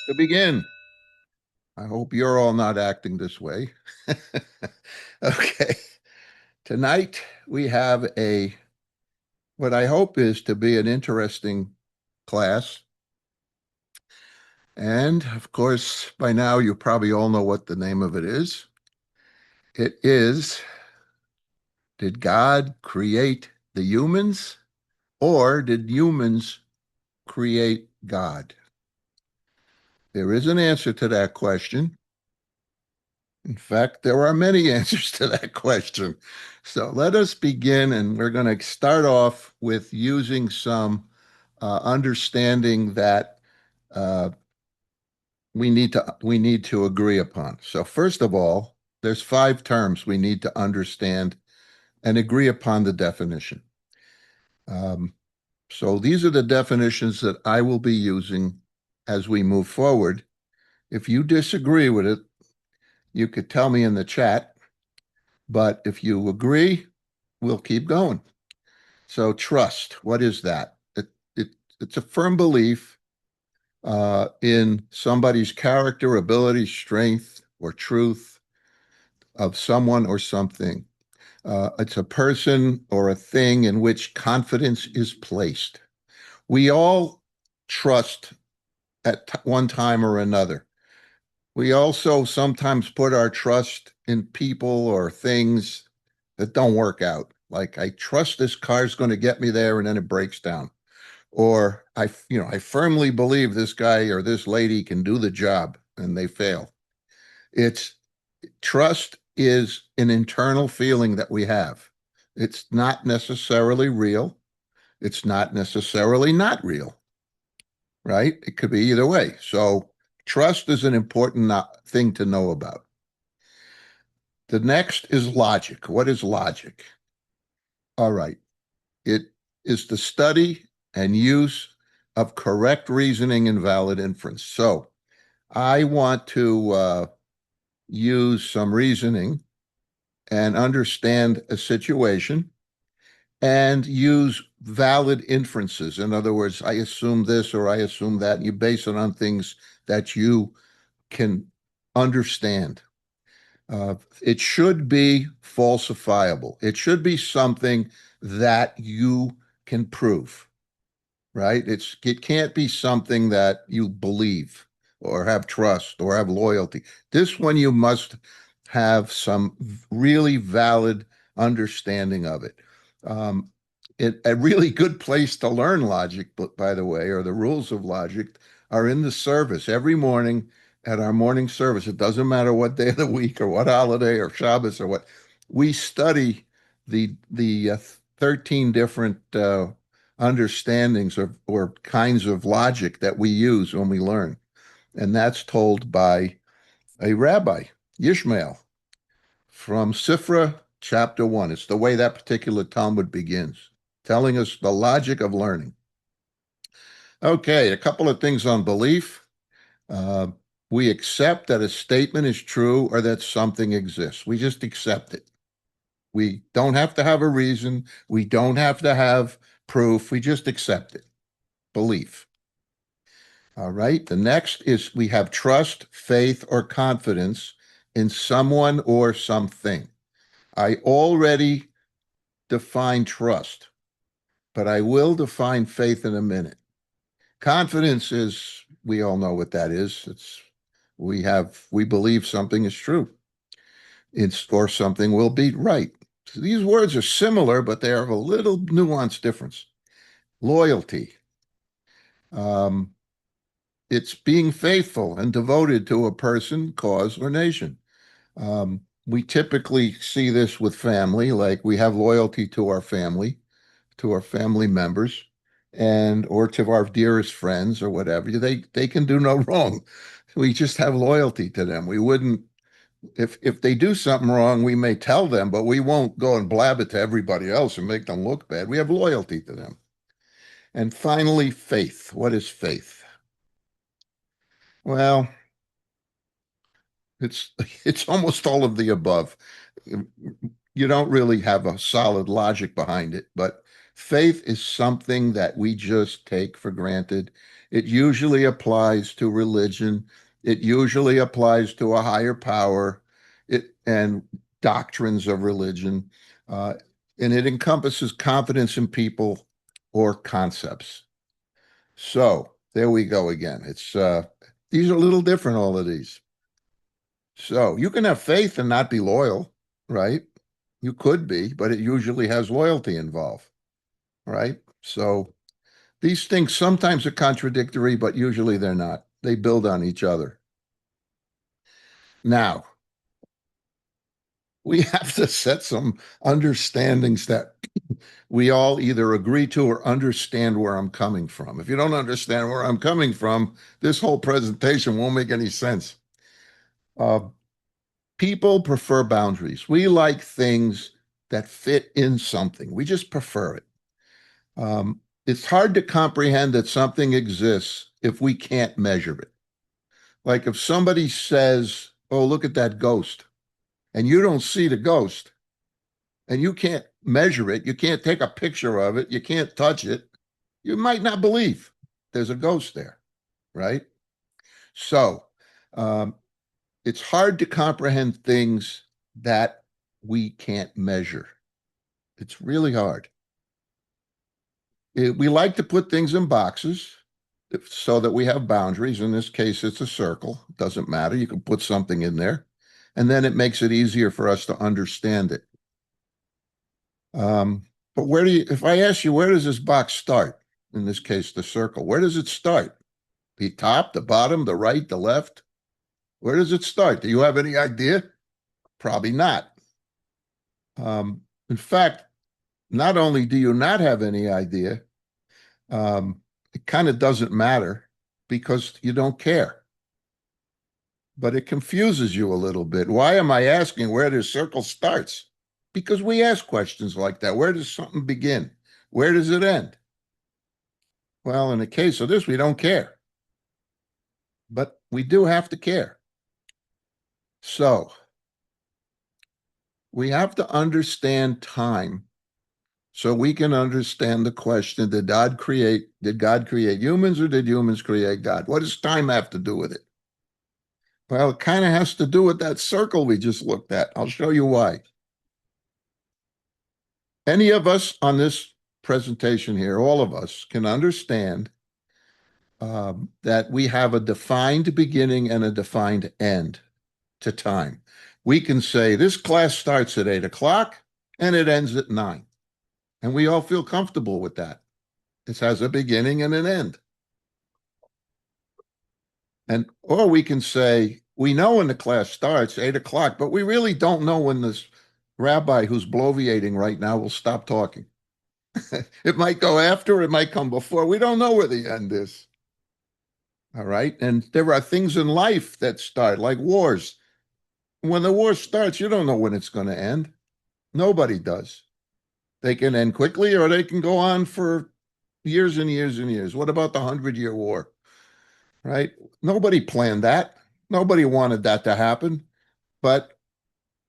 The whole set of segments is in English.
To begin, I hope you're all not acting this way. Okay. Tonight we have what I hope is to be an interesting class. And of course, by now you probably all know what the name of it is. It is, did God create the humans or did humans create God? There is an answer to that question. In fact, there are many answers to that question. So let us begin, and we're going to start off with using some understanding that uh, we need to agree upon. So first of all, there's five terms we need to understand and agree upon the definition. Um, so these are the definitions that I will be using as we move forward. If you disagree with it, you could tell me in the chat. But if you agree, we'll keep going. So trust, what is that? It's a firm belief in somebody's character, ability, strength, or truth of someone or something. It's a person or a thing in which confidence is placed. We all trust at one time or another. We also sometimes put our trust in people or things that don't work out. Like I trust this car's going to get me there and then it breaks down. Or I firmly believe this guy or this lady can do the job and they fail. It's trust is an internal feeling that we have. It's not necessarily real. It's not necessarily not real, right? It could be either way. So trust is an important thing to know about. The next is logic. What is logic? All right. It is the study and use of correct reasoning and valid inference. So I want to use some reasoning and understand a situation and use valid inferences. In other words, I assume this or I assume that, and you base it on things that you can understand. It should be falsifiable. It should be something that you can prove, right? It can't be something that you believe or have trust or have loyalty. This one you must have some really valid understanding of it. Um, a really good place to learn logic, by the way, or the rules of logic, are in the service every morning at our morning service. It doesn't matter what day of the week or what holiday or Shabbos or what. We study the 13 different understandings or kinds of logic that we use when we learn. And that's told by a rabbi, Yishmael, from Sifra chapter 1. It's the way that particular Talmud begins, telling us the logic of learning. Okay, a couple of things on belief. Uh, we accept that a statement is true or that something exists. We just accept it. We don't have to have a reason. We don't have to have proof. We just accept it. Belief. All right. The next is we have trust, faith, or confidence in someone or something. I already define trust, but I will define faith in a minute. Confidence is, we all know what that is. We believe something is true. Or something will be right. So these words are similar, but they have a little nuanced difference. Loyalty. Um, it's being faithful and devoted to a person, cause, or nation. We typically see this with family, like we have loyalty to our family members, and or to our dearest friends or whatever. They can do no wrong. We just have loyalty to them. We wouldn't if they do something wrong, we may tell them, but we won't go and blab it to everybody else and make them look bad. We have loyalty to them. And finally, faith. What is faith? Well, it's it's almost all of the above. You don't really have a solid logic behind it, but Faith is something that we just take for granted. It usually applies to religion. It usually applies to a higher power, and doctrines of religion. Uh, and it encompasses confidence in people or concepts. So there we go again. It's these are a little different, all of these. So you can have faith and not be loyal, right? You could be, but it usually has loyalty involved, right? So these things sometimes are contradictory, but usually they're not. They build on each other. Now, we have to set some understandings that we all either agree to or understand where I'm coming from. If you don't understand where I'm coming from, this whole presentation won't make any sense. Uh, People prefer boundaries. We like things that fit in something. We just prefer it. It's hard to comprehend that something exists if we can't measure it. Like if somebody says, "Oh, look at that ghost," and you don't see the ghost, and you can't measure it, you can't take a picture of it, you can't touch it, you might not believe there's a ghost there, right? So, um, it's hard to comprehend things that we can't measure. It's really hard. We like to put things in boxes so that we have boundaries. In this case, it's a circle. It doesn't matter. You can put something in there, and then it makes it easier for us to understand it. But if I ask you, where does this box start? In this case, the circle, where does it start? The top, the bottom, the right, the left? Where does it start? Do you have any idea? Probably not. In fact, not only do you not have any idea, it kind of doesn't matter because you don't care. But it confuses you a little bit. Why am I asking where the circle starts? Because we ask questions like that. Where does something begin? Where does it end? Well, in the case of this, we don't care. But we do have to care. So we have to understand time so we can understand the question, did God create humans or did humans create God? What does time have to do with it? Well, it kind of has to do with that circle we just looked at. I'll show you why. Any of us on this presentation here, all of us, can understand that we have a defined beginning and a defined end to time. We can say this class starts at 8 o'clock and it ends at 9. And we all feel comfortable with that. It has a beginning and an end. Or we can say, we know when the class starts, 8 o'clock, but we really don't know when this rabbi who's bloviating right now will stop talking. It might go after, it might come before. We don't know where the end is. All right. And there are things in life that start, like wars. When the war starts, you don't know when it's going to end. Nobody does. They can end quickly or they can go on for years and years and years. What about the 100-Year War? Right? Nobody planned that. Nobody wanted that to happen. But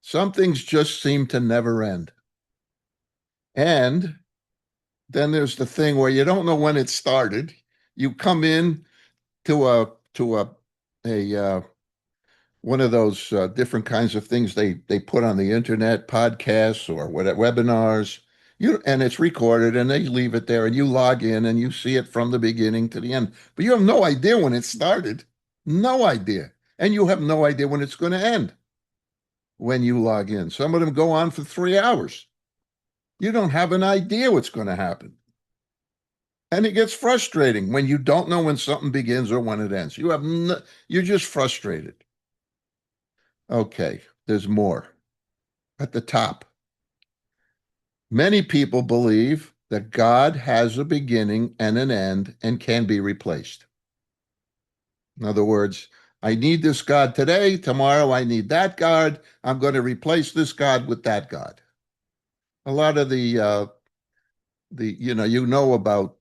some things just seem to never end. And then there's the thing where you don't know when it started. You come in to a one of those different kinds of things they put on the internet, podcasts or webinars. And it's recorded, and they leave it there, and you log in and you see it from the beginning to the end. But you have no idea when it started, no idea, and you have no idea when it's going to end when you log in. Some of them go on for 3 hours. You don't have an idea what's going to happen. And it gets frustrating when you don't know when something begins or when it ends. You're just frustrated. Okay, there's more. At the top, many people believe that God has a beginning and an end and can be replaced. In other words, I need this God today. Tomorrow, I need that God. I'm going to replace this God with that God. A lot of you know about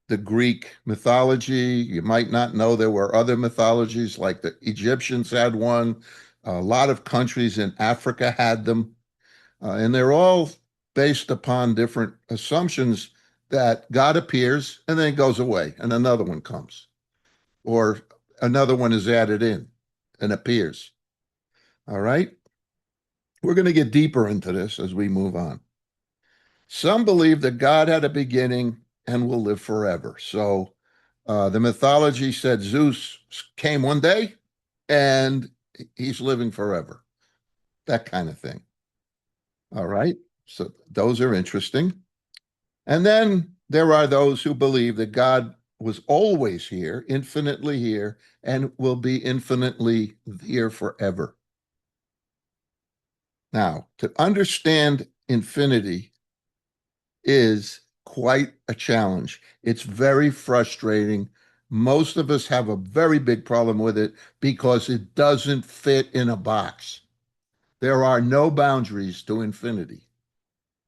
the Greek mythology. You might not know there were other mythologies, like the Egyptians had one. A lot of countries in Africa had them. And they're all based upon different assumptions that God appears and then goes away and another one comes, or another one is added in and appears. All right. We're going to get deeper into this as we move on. Some believe that God had a beginning and will live forever. So the mythology said Zeus came one day and he's living forever. That kind of thing. All right. So those are interesting. And then there are those who believe that God was always here, infinitely here, and will be infinitely here forever. Now, to understand infinity is quite a challenge. It's very frustrating. Most of us have a very big problem with it because it doesn't fit in a box. There are no boundaries to infinity.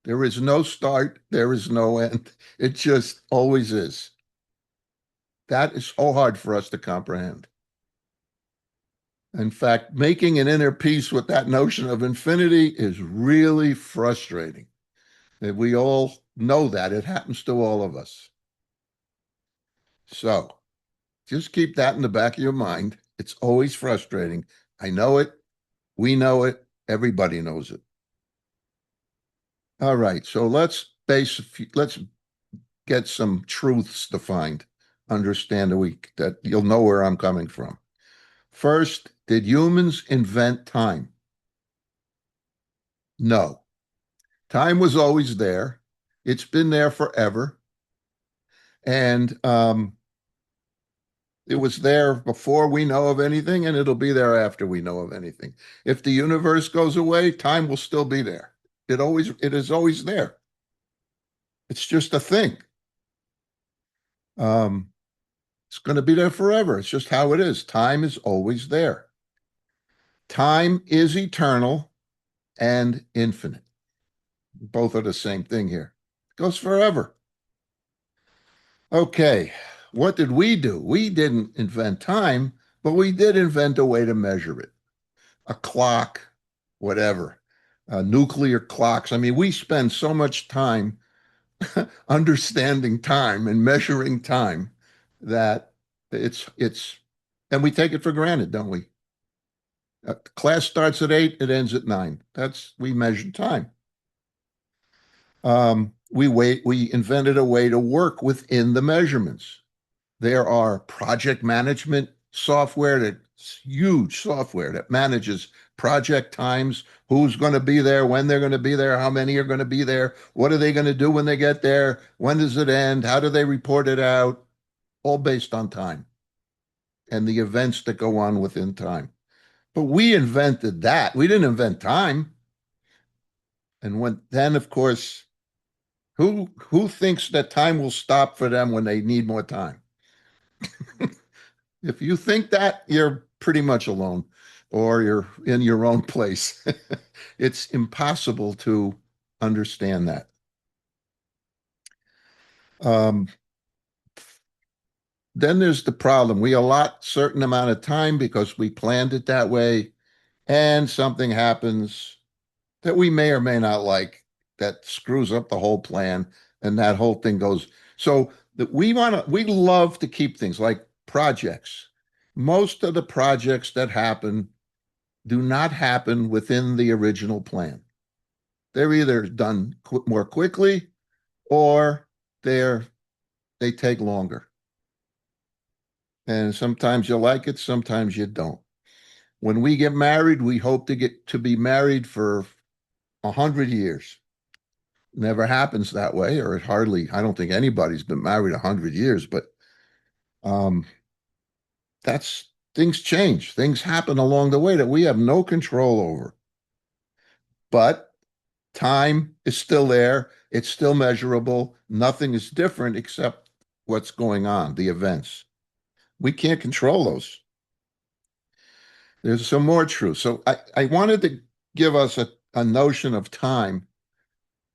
There is no start, there is no end. It just always is. That is so hard for us to comprehend. In fact, making an inner peace with that notion of infinity is really frustrating. And we all know that. It happens to all of us. So just keep that in the back of your mind. It's always frustrating. I know it. We know it. Everybody knows it. All right. So let's get some truths defined. Understand that you'll know where I'm coming from. First, did humans invent time? No. Time was always there. It's been there forever. And it was there before we know of anything, and it'll be there after we know of anything. If the universe goes away, time will still be there. It is always there. It's just a thing. Um, it's going to be there forever. It's just how it is. Time is always there. Time is eternal and infinite. Both are the same thing here. It goes forever. Okay, what did we do? We didn't invent time, but we did invent a way to measure it. A clock, whatever, nuclear clocks. I mean, we spend so much time understanding time and measuring time that and we take it for granted, don't we? Class starts at 8, it ends at 9. We measure time. We invented a way to work within the measurements. There are project management software that's huge software that manages project times, who's going to be there, when they're going to be there, how many are going to be there, what are they going to do when they get there, when does it end, how do they report it out, all based on time and the events that go on within time. But we invented that. We didn't invent time. And then of course, who thinks that time will stop for them when they need more time? If you think that, you're pretty much alone or you're in your own place. It's impossible to understand that. Um, then there's the problem. We allot certain amount of time because we planned it that way, and something happens that we may or may not like that screws up the whole plan, and that whole thing goes. So that we love to keep things like projects. Most of the projects that happen do not happen within the original plan. They're either done more quickly or they're they take longer. And sometimes you like it, sometimes you don't. When we get married, we hope to get to be married for 100 years. Never happens that way, or it hardly, I don't think anybody's been married 100 years, but um, that's things change. Things happen along the way that we have no control over. But time is still there. It's still measurable. Nothing is different except what's going on, the events. We can't control those. There's some more truth. So I wanted to give us a notion of time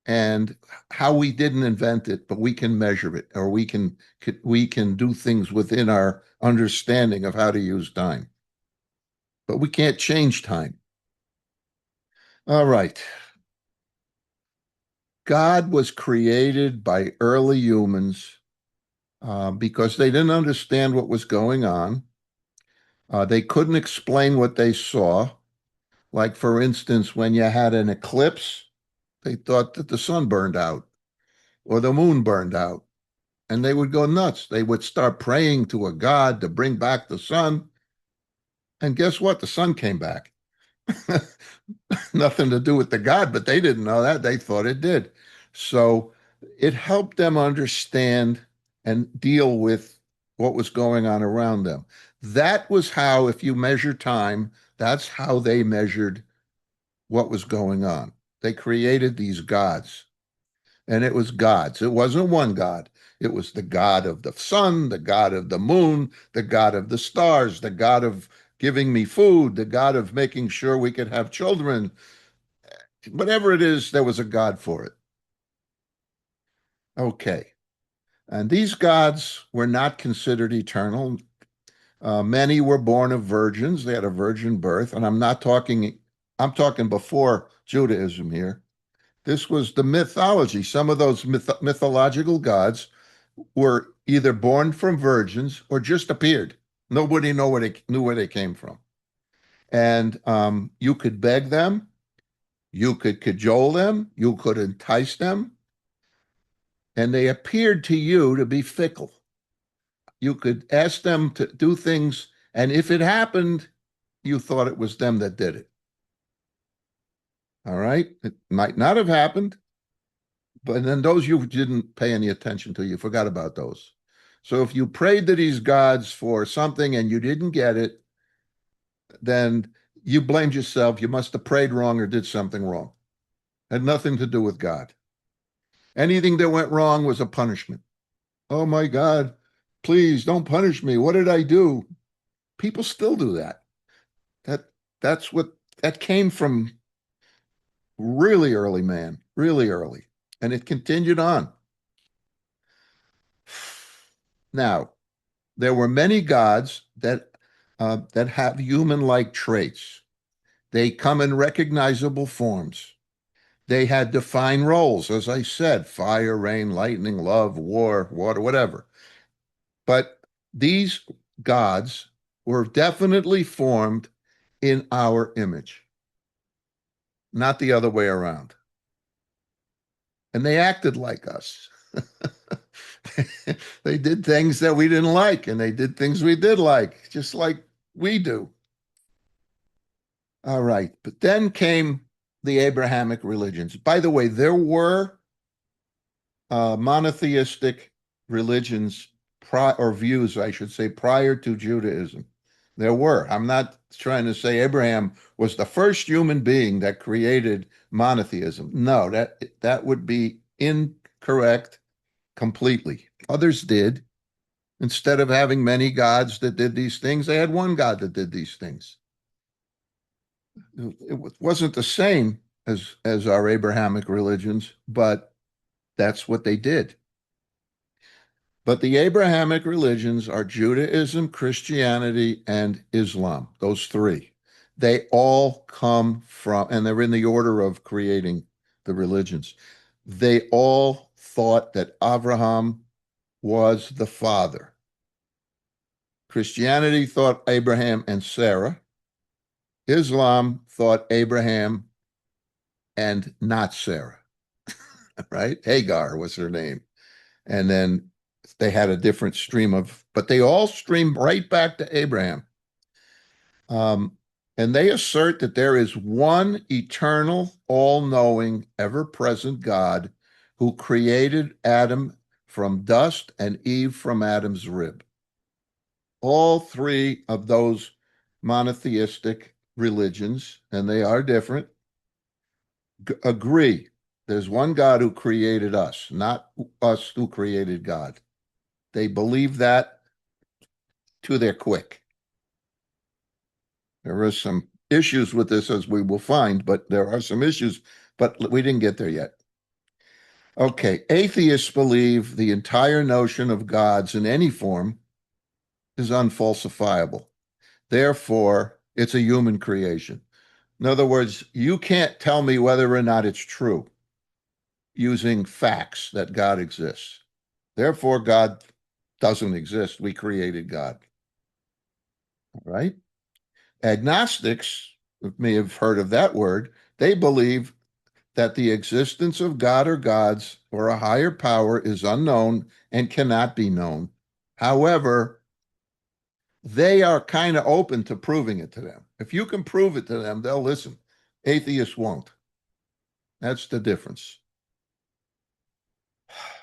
and how we didn't invent it, but we can measure it, or we can do things within our understanding of how to use time. But we can't change time. All right. God was created by early humans because they didn't understand what was going on. They couldn't explain what they saw. Like, for instance, when you had an eclipse, they thought that the sun burned out or the moon burned out, and they would go nuts. They would start praying to a god to bring back the sun. And guess what? The sun came back. Nothing to do with the God, but they didn't know that. They thought it did. So it helped them understand and deal with what was going on around them. That was how, if you measure time, that's how they measured what was going on. They created these gods, and it was gods. It wasn't one God. It was the God of the sun, the God of the moon, the God of the stars, the God of giving me food, the God of making sure we could have children. Whatever it is, there was a God for it. Okay. And these gods were not considered eternal. Many were born of virgins. They had a virgin birth. And I'm talking before Judaism here. This was the mythology. Some of those mythological gods were either born from virgins or just appeared. Nobody knew where they came from. And you could beg them, you could cajole them, you could entice them, and they appeared to you to be fickle. You could ask them to do things, and if it happened, you thought it was them that did it. All right? It might not have happened, but then those you didn't pay any attention to, you forgot about those. So if you prayed to these gods for something and you didn't get it, then you blamed yourself. You must have prayed wrong or did something wrong. Had nothing to do with God. Anything that went wrong was a punishment. Oh my God, please don't punish me. What did I do? People still do that. That that's what that came from really early, man, really early. And it continued on. Now, there were many gods that have human-like traits. They come in recognizable forms. They had defined roles, as I said, fire, rain, lightning, love, war, water, whatever. But these gods were definitely formed in our image, not the other way around. And they acted like us. They did things that we didn't like, and they did things we did like, just like we do. All right. But then came the Abrahamic religions. By the way, there were monotheistic religions or views, I should say, prior to Judaism. There were. I'm not trying to say Abraham was the first human being that created monotheism. No, that would be incorrect completely. Others did. Instead of having many gods that did these things, they had one God that did these things. It wasn't the same as our Abrahamic religions, but that's what they did. But the Abrahamic religions are Judaism, Christianity, and Islam, those three. They all come from, and they're in the order of creating the religions. They all thought that Abraham was the father. Christianity thought Abraham and Sarah. Islam thought Abraham and not Sarah, right? Hagar was her name. And then they had a different stream but they all stream right back to Abraham. And they assert that there is one eternal, all-knowing, ever-present God who created Adam from dust and Eve from Adam's rib. All three of those monotheistic religions, and they are different, agree there's one God who created us, not us who created God. They believe that to their quick. There are some issues with this, as we will find, but there are some issues, but we didn't get there yet. Okay, atheists believe the entire notion of gods in any form is unfalsifiable. Therefore, it's a human creation. In other words, you can't tell me whether or not it's true. using facts that God exists. Therefore, God doesn't exist. We created God. All right. Agnostics, you may have heard of that word, they believe that the existence of God or gods or a higher power is unknown and cannot be known. However, they are kind of open to proving it to them. If you can prove it to them, they'll listen. Atheists won't. That's the difference.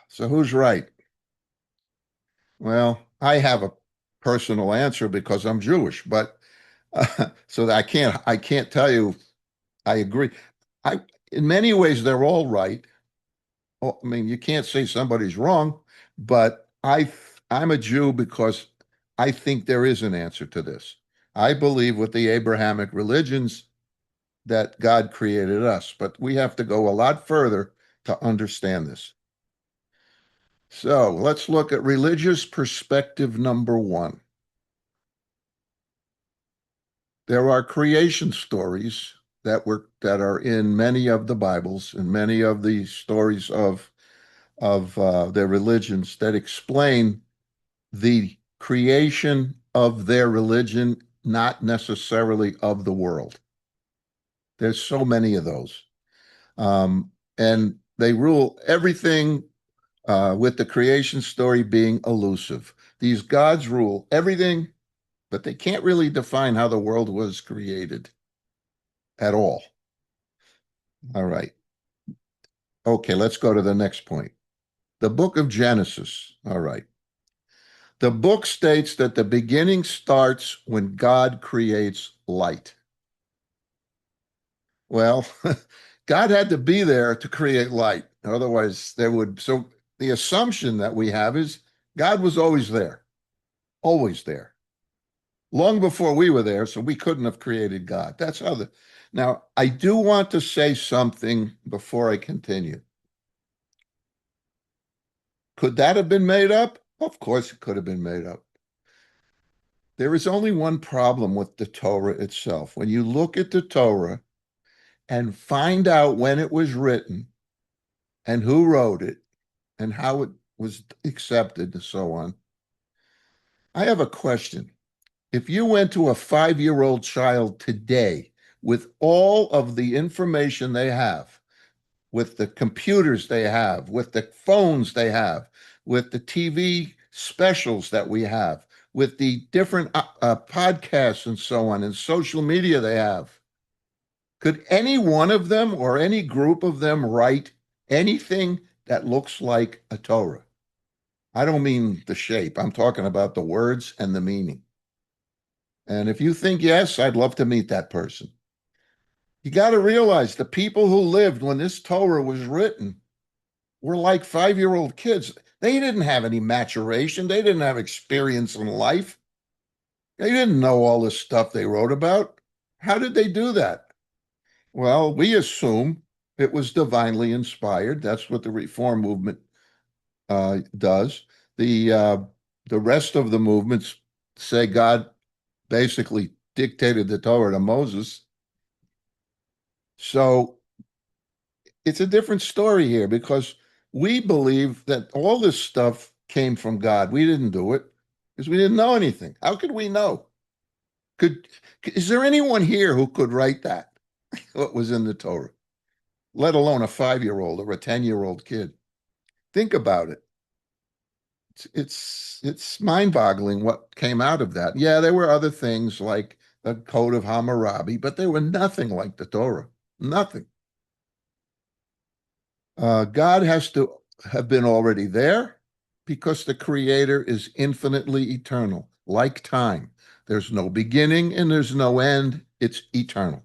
So who's right? Well, I have a personal answer because I'm Jewish, but so that I can't tell you I agree. I in many ways they're all right. Oh, I mean, you can't say somebody's wrong, but I'm a Jew because I think there is an answer to this. I believe with the Abrahamic religions that God created us, but we have to go a lot further to understand this. So let's look at religious perspective number one. There are creation stories that are in many of the Bibles and many of the stories of their religions that explain the creation of their religion, not necessarily of the world. There's so many of those. And they rule everything with the creation story being elusive. These gods rule everything, but they can't really define how the world was created at all. All right. Okay, let's go to the next point. The book of Genesis. All right. The book states that the beginning starts when God creates light. Well, God had to be there to create light. Otherwise, there would. So the assumption that we have is God was always there, long before we were there. So we couldn't have created God. That's how the. Now, I do want to say something before I continue. Could that have been made up? Of course, it could have been made up. There is only one problem with the Torah itself. When you look at the Torah and find out when it was written and who wrote it and how it was accepted and so on, I have a question. If you went to a 5-year-old child today with all of the information they have, with the computers they have, with the phones they have, with the TV specials that we have, with the different podcasts and so on, and social media they have, could any one of them or any group of them write anything that looks like a Torah? I don't mean the shape. I'm talking about the words and the meaning. And if you think yes, I'd love to meet that person. You got to realize the people who lived when this Torah was written were like 5-year-old kids. They didn't have any maturation. They didn't have experience in life. They didn't know all this stuff they wrote about. How did they do that? Well, we assume it was divinely inspired. That's what the Reform movement does. The rest of the movements say God basically dictated the Torah to Moses. So it's a different story here because we believe that all this stuff came from God. We didn't do it because we didn't know anything. How could we know? Could is there anyone here who could write that? What was in the Torah, let alone a 5-year-old or a 10-year-old kid? Think about it. It's mind-boggling what came out of that. Yeah, there were other things like the Code of Hammurabi, but they were nothing like the Torah. Nothing. God has to have been already there because the Creator is infinitely eternal, like time. There's no beginning and there's no end. It's eternal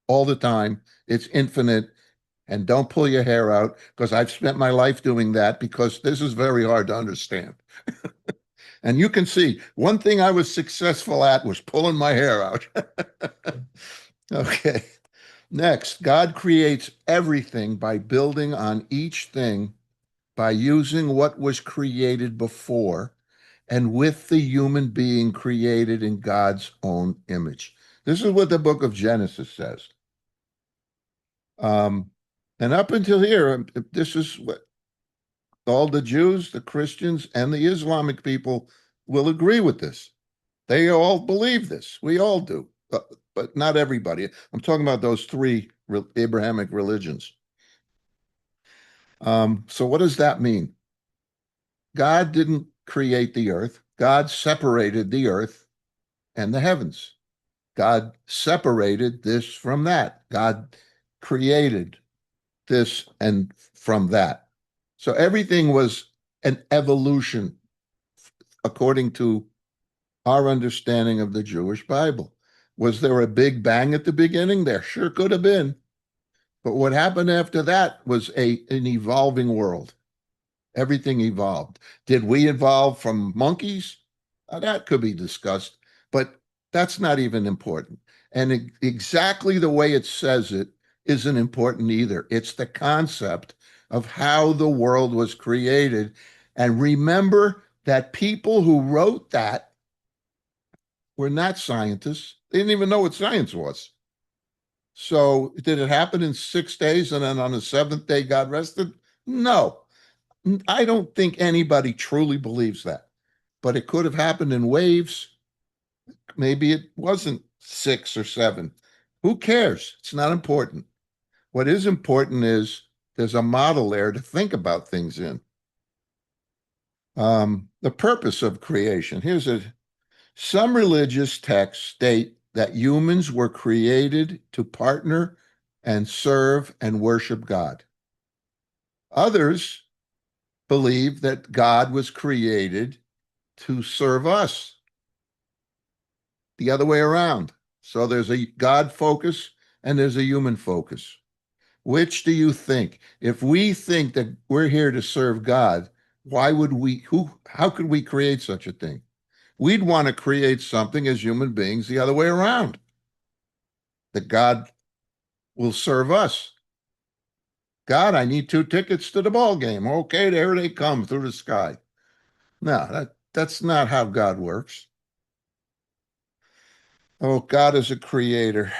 all the time. It's infinite. And don't pull your hair out because I've spent my life doing that because this is very hard to understand. And you can see one thing I was successful at was pulling my hair out. Okay. Next, God creates everything by building on each thing by using what was created before and with the human being created in God's own image. This is what the book of Genesis says. Um, And up until here, this is what all the Jews, the Christians, and the Islamic people will agree with this. They all believe this. We all do, but not everybody. I'm talking about those three Abrahamic religions. So what does that mean? God didn't create the earth. God separated the earth and the heavens. God separated this from that. God created this and from that. So everything was an evolution according to our understanding of the Jewish Bible. Was there a big bang at the beginning? There sure could have been. But what happened after that was an evolving world. Everything evolved. Did we evolve from monkeys? That could be discussed, but that's not even important. And exactly the way it says it isn't important either. It's the concept of how the world was created. And remember that people who wrote that were not scientists. They didn't even know what science was. So did it happen in 6 days and then on the seventh day God rested? No. I don't think anybody truly believes that, but it could have happened in waves. Maybe it wasn't 6 or 7. Who cares? It's not important. What is important is there's a model there to think about things in. The purpose of creation. Some religious texts state that humans were created to partner and serve and worship God. Others believe that God was created to serve us, the other way around. So there's a God focus and there's a human focus. Which do you think? If we think that we're here to serve God, why would how could we create such a thing? We'd want to create something as human beings the other way around, that God will serve us. God, I need 2 tickets to the ball game. Okay, there they come through the sky. No, that's not how God works. Oh, God is a creator.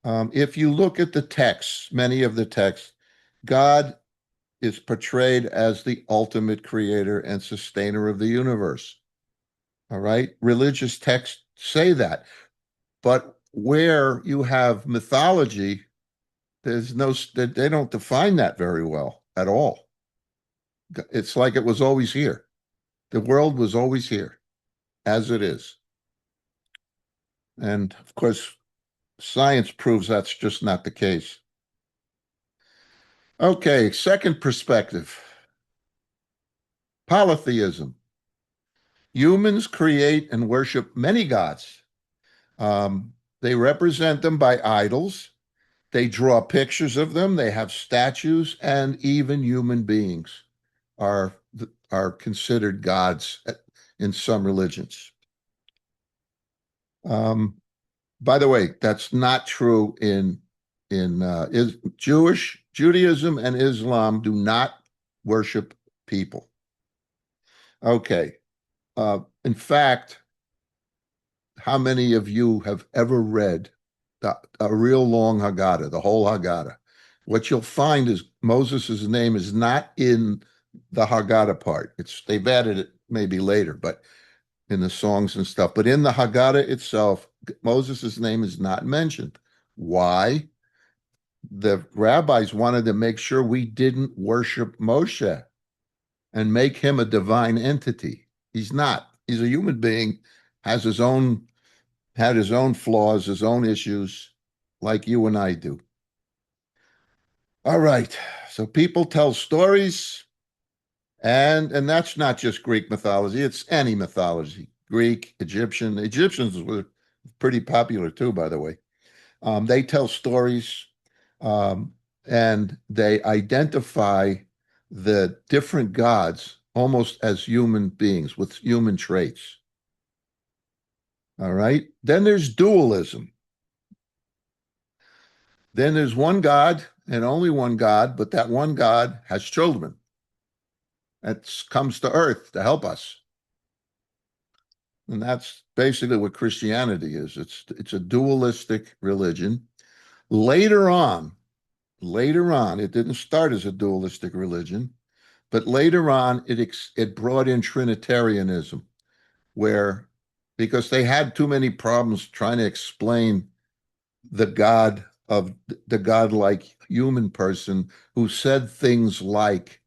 If you look at the texts, many of the texts, God is portrayed as the ultimate creator and sustainer of the universe. All right. Religious texts say that. But where you have mythology, they don't define that very well at all. It's like it was always here. The world was always here as it is. And of course, science proves that's just not the case. Okay, second perspective, polytheism. Humans create and worship many gods. They represent them by idols. They draw pictures of them. They have statues, and even human beings are are considered gods in some religions. Um, by the way, that's not true in Judaism and Islam do not worship people. Okay. In fact, how many of you have ever read a real long Haggadah, the whole Haggadah? What you'll find is Moses' name is not in the Haggadah part. They've added it maybe later, but in the songs and stuff. But in the Haggadah itself, Moses' name is not mentioned. Why? The rabbis wanted to make sure we didn't worship Moshe and make him a divine entity. He's not. He's a human being, has had his own flaws, his own issues, like you and I do. All right. So people tell stories, and that's not just Greek mythology, it's any mythology. Greek, Egyptian. Egyptians were pretty popular too, by the way. They tell stories, and they identify the different gods almost as human beings with human traits. All right. Then there's dualism. Then there's one God and only one God, but that one God has children. That comes to earth to help us. And that's basically what Christianity is. It's a dualistic religion. Later on, later on, it didn't start as a dualistic religion, but later on, it brought in Trinitarianism, where because they had too many problems trying to explain the God of the godlike human person who said things like,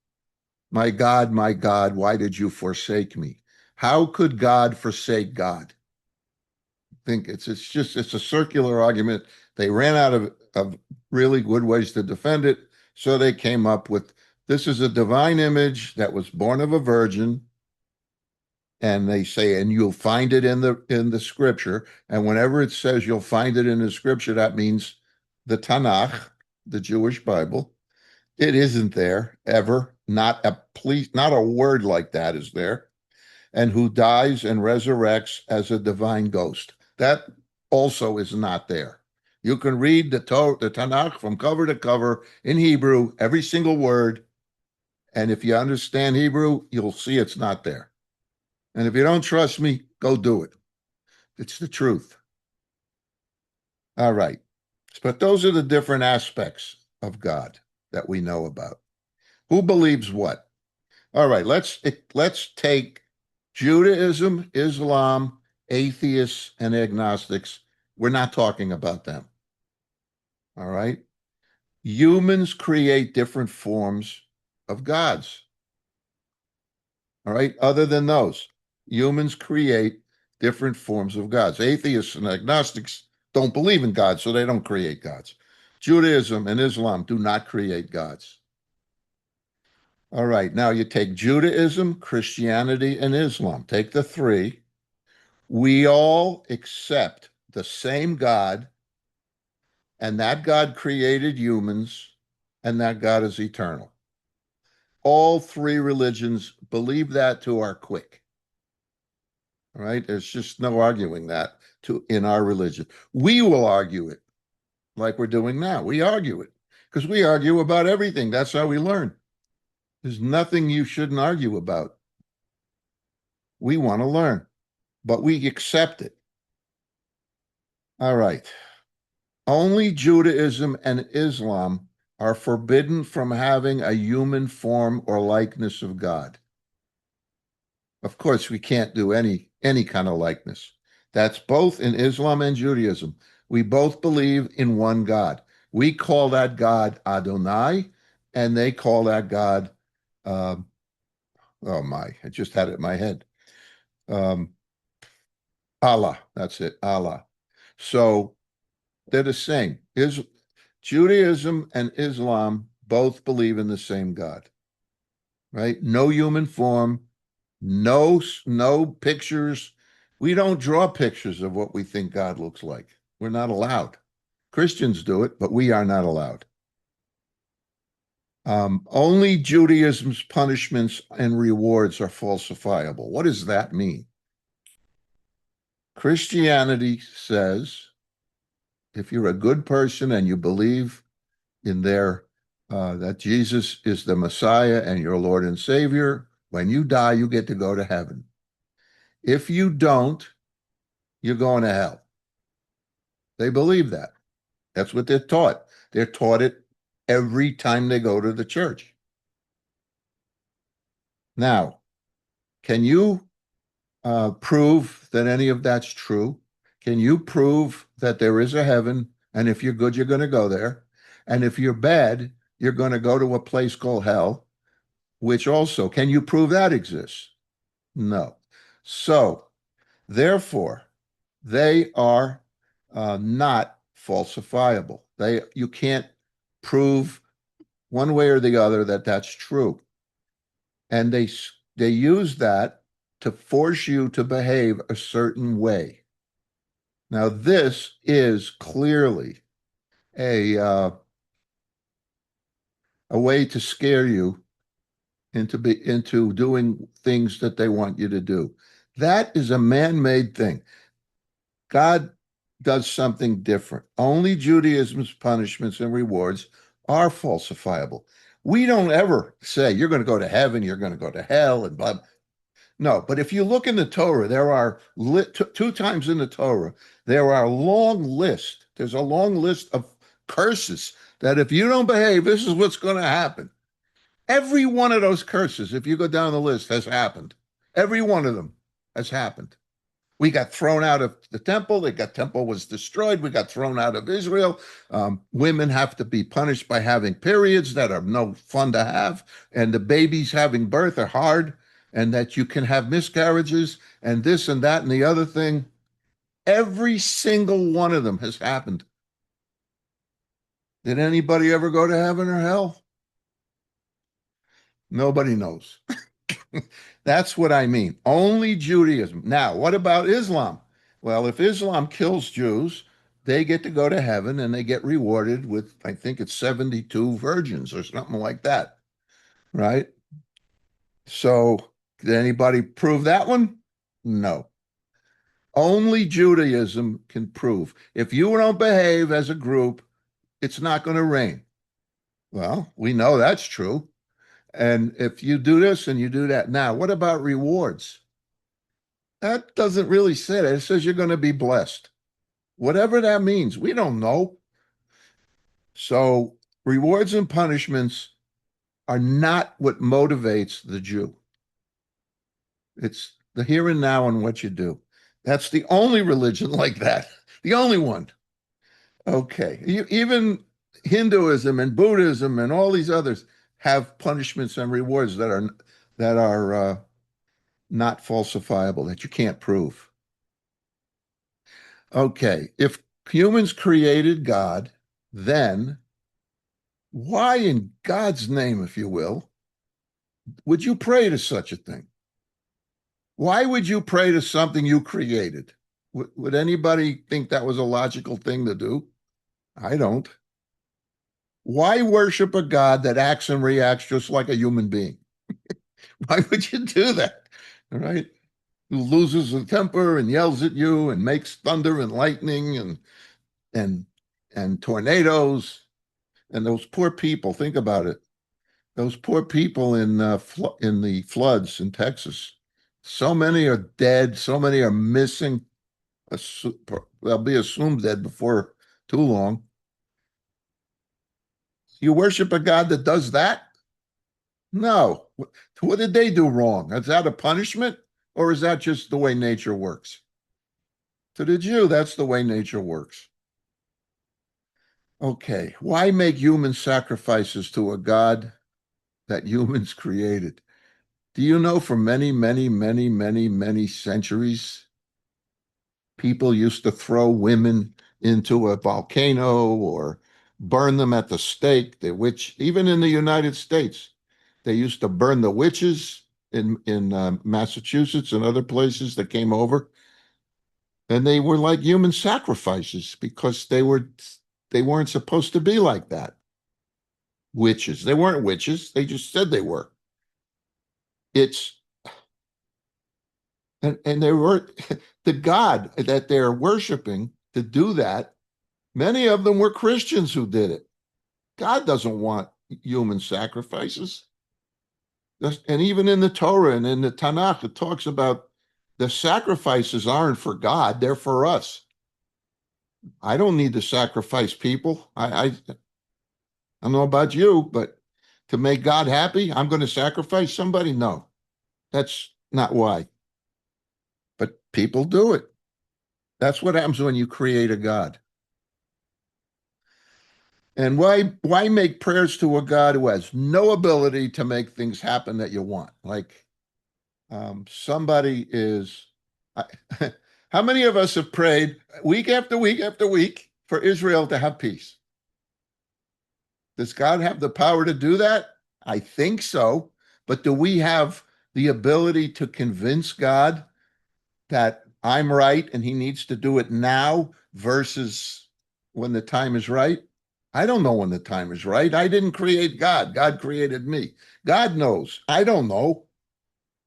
my God, why did you forsake me? How could God forsake God? Think it's a circular argument. They ran out of really good ways to defend it, so they came up with this is a divine image that was born of a virgin, and they say, and you'll find it in the scripture. And whenever it says you'll find it in the scripture, that means the Tanakh, the Jewish Bible. It isn't there ever. Not a word like that is there. And who dies and resurrects as a divine ghost. That also is not there. You can read the Tanakh from cover to cover in Hebrew, every single word. And if you understand Hebrew, you'll see it's not there. And if you don't trust me, go do it. It's the truth. All right. But those are the different aspects of God that we know about. Who believes what? All right, let's take Judaism, Islam, atheists, and agnostics. We're not talking about them. All right. Humans create different forms of gods. All right. Other than those, humans create different forms of gods. Atheists and agnostics don't believe in God, so they don't create gods. Judaism and Islam do not create gods. All right. Now you take Judaism, Christianity, and Islam. Take the three. We all accept the same God, and that God created humans, and that God is eternal. All three religions believe that to our quick. All right, there's just no arguing that in our religion. We will argue it like we're doing now. We argue it because we argue about everything. That's how we learn. There's nothing you shouldn't argue about. We want to learn, but we accept it. All right. Only Judaism and Islam are forbidden from having a human form or likeness of God. Of course, we can't do any kind of likeness. That's both in Islam and Judaism. We both believe in one God. We call that God Adonai, and they call that God, oh my, I just had it in my head. Um, Allah, that's it, Allah. So they're the same. Judaism and Islam both believe in the same God, right? No human form, no pictures. We don't draw pictures of what we think God looks like. We're not allowed. Christians do it, but we are not allowed. Only Judaism's punishments and rewards are falsifiable. What does that mean? Christianity says if you're a good person and you believe in that Jesus is the Messiah and your Lord and Savior, when you die, you get to go to heaven. If you don't, you're going to hell. They believe that. That's what they're taught. They're taught it every time they go to the church. Now, can you prove that any of that's true? Can you prove that there is a heaven, and if you're good, you're going to go there? And if you're bad, you're going to go to a place called hell, which also, can you prove that exists? No. So, therefore, they are not falsifiable. You can't prove one way or the other that that's true. And they use that to force you to behave a certain way. Now, this is clearly a way to scare you into doing things that they want you to do. That is a man-made thing. God does something different. Only Judaism's punishments and rewards are falsifiable. We don't ever say you're going to go to heaven, you're going to go to hell, and blah. No, but if you look in the Torah, there are two times in the Torah, there are long list. There's a long list of curses that if you don't behave, this is what's going to happen. Every one of those curses, if you go down the list, has happened. Every one of them has happened. We got thrown out of the temple. The temple was destroyed. We got thrown out of Israel. Women have to be punished by having periods that are no fun to have. And the babies having birth are hard. And that you can have miscarriages and this and that and the other thing. Every single one of them has happened. Did anybody ever go to heaven or hell? Nobody knows. That's what I mean. Only Judaism. Now, what about Islam? Well, if Islam kills Jews, they get to go to heaven and they get rewarded with, I think it's 72 virgins or something like that, right? So, did anybody prove that one? No. Only Judaism can prove. If you don't behave as a group, it's not going to rain. Well, we know that's true. And if you do this and you do that. Now, what about rewards? That doesn't really say that. It says you're going to be blessed. Whatever that means, we don't know. So, rewards and punishments are not what motivates the Jew. It's the here and now and what you do. That's the only religion like that. The only one. Okay. Even Hinduism and Buddhism and all these others have punishments and rewards that are not falsifiable, that you can't prove. Okay, if humans created God, then why in God's name, if you will, would you pray to such a thing? Why would you pray to something you created? Would anybody think that was a logical thing to do? I don't. Why worship a God that acts and reacts just like a human being? Why would you do that? All right. Who loses his temper and yells at you and makes thunder and lightning and and tornadoes and those poor people. Think about it. Those poor people in the floods in Texas. So many are dead. So many are missing. They'll be assumed dead before too long. You worship a God that does that? No. What did they do wrong? Is that a punishment, or is that just the way nature works? To the Jew, that's the way nature works. Okay, why make human sacrifices to a God that humans created? Do you know for many, many, many, many, many centuries, people used to throw women into a volcano or burn them at the stake? Even in the United States, they used to burn the witches in Massachusetts and other places that came over, and they were like human sacrifices because they weren't supposed to be like that. Witches. They weren't witches. They just said they were. It's and they were the God that they're worshiping to do that. Many of them were Christians who did it. God doesn't want human sacrifices. And even in the Torah and in the Tanakh, it talks about the sacrifices aren't for God, they're for us. I don't need to sacrifice people. I don't know about you, but to make God happy, I'm going to sacrifice somebody? No, that's not why. But people do it. That's what happens when you create a God. And why make prayers to a God who has no ability to make things happen that you want? Like somebody is. I, how many of us have prayed week after week after week for Israel to have peace? Does God have the power to do that? I think so. But do we have the ability to convince God that I'm right and he needs to do it now versus when the time is right? I don't know when the time is right. I didn't create God. God created me. God knows. I don't know.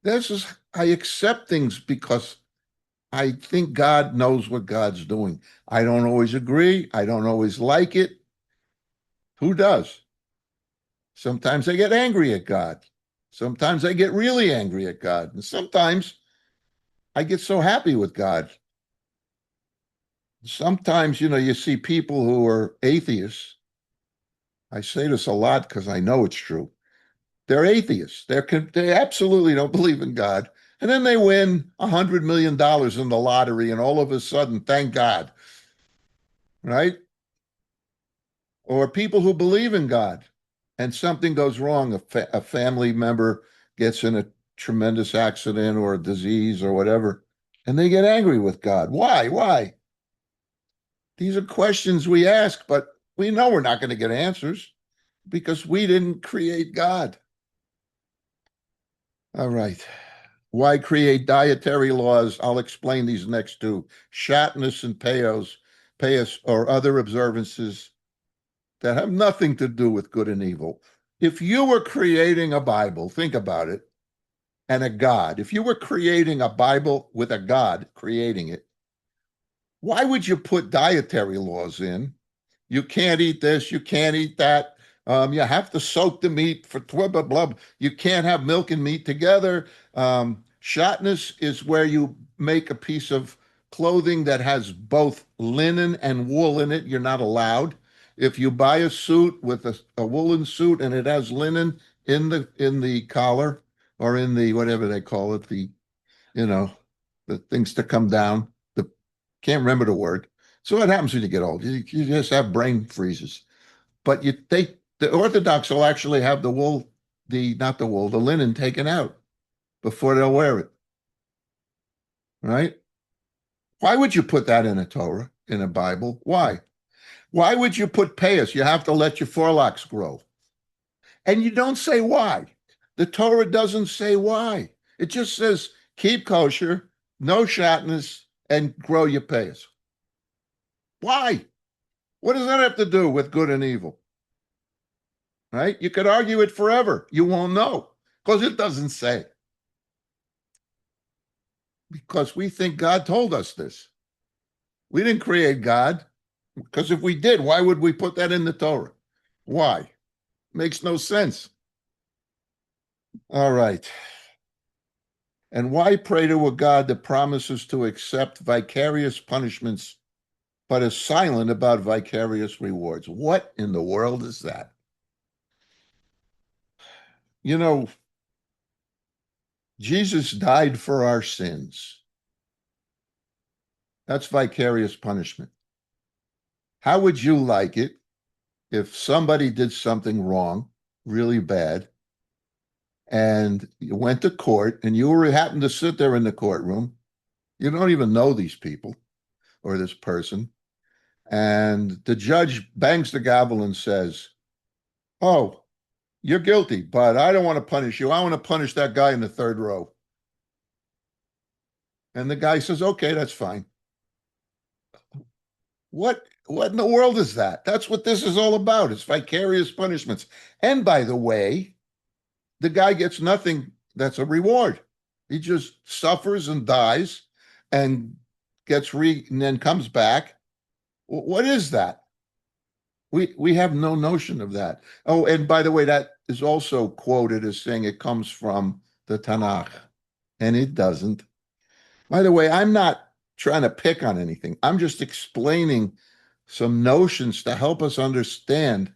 I accept things because I think God knows what God's doing. I don't always agree. I don't always like it. Who does? Sometimes I get angry at God. Sometimes I get really angry at God. And sometimes I get so happy with God. Sometimes, you see people who are atheists I say this a lot because I know it's true. They're atheists. They absolutely don't believe in God. And then they win $100 million in the lottery, and all of a sudden, thank God, right? Or people who believe in God and something goes wrong, a family member gets in a tremendous accident or a disease or whatever, and they get angry with God. Why? Why? These are questions we ask, but we know we're not going to get answers because we didn't create God. All right. Why create dietary laws? I'll explain these next two. Shatnez and Payas, or other observances that have nothing to do with good and evil. If you were creating a Bible, think about it, and a God, if you were creating a Bible with a God creating it, why would you put dietary laws in? You can't eat this, you can't eat that. You have to soak the meat for blah, blah, blah. You can't have milk and meat together. Shatnez is where you make a piece of clothing that has both linen and wool in it. You're not allowed. If you buy a suit with a woolen suit and it has linen in the collar or in the whatever they call it, you know, the things to come down. The can't remember the word. So what happens when you get old? You just have brain freezes. But the Orthodox will actually have the wool, the not the wool, the linen taken out before they'll wear it. Right? Why would you put that in a Torah, in a Bible? Why? Why would you put payas? You have to let your forelocks grow. And you don't say why. The Torah doesn't say why. It just says keep kosher, no shatnez, and grow your payas. Why? What does that have to do with good and evil? Right? You could argue it forever. You won't know because it doesn't say. Because we think God told us this. We didn't create God because if we did, why would we put that in the Torah? Why? Makes no sense. All right. And why pray to a God that promises to accept vicarious punishments but is silent about vicarious rewards? What in the world is that? You know, Jesus died for our sins. That's vicarious punishment. How would you like it if somebody did something wrong, really bad, and you went to court and you happened to sit there in the courtroom? You don't even know these people or this person. And the judge bangs the gavel and says, "Oh, you're guilty, but I don't want to punish you. I want to punish that guy in the third row." And the guy says, "Okay, that's fine." What in the world is that? That's what this is all about. It's vicarious punishments. And by the way, the guy gets nothing that's a reward. He just suffers and dies and and then comes back. What is that? We have no notion of that. Oh, and by the way, that is also quoted as saying it comes from the Tanakh, and it doesn't. By the way, I'm not trying to pick on anything. I'm just explaining some notions to help us understand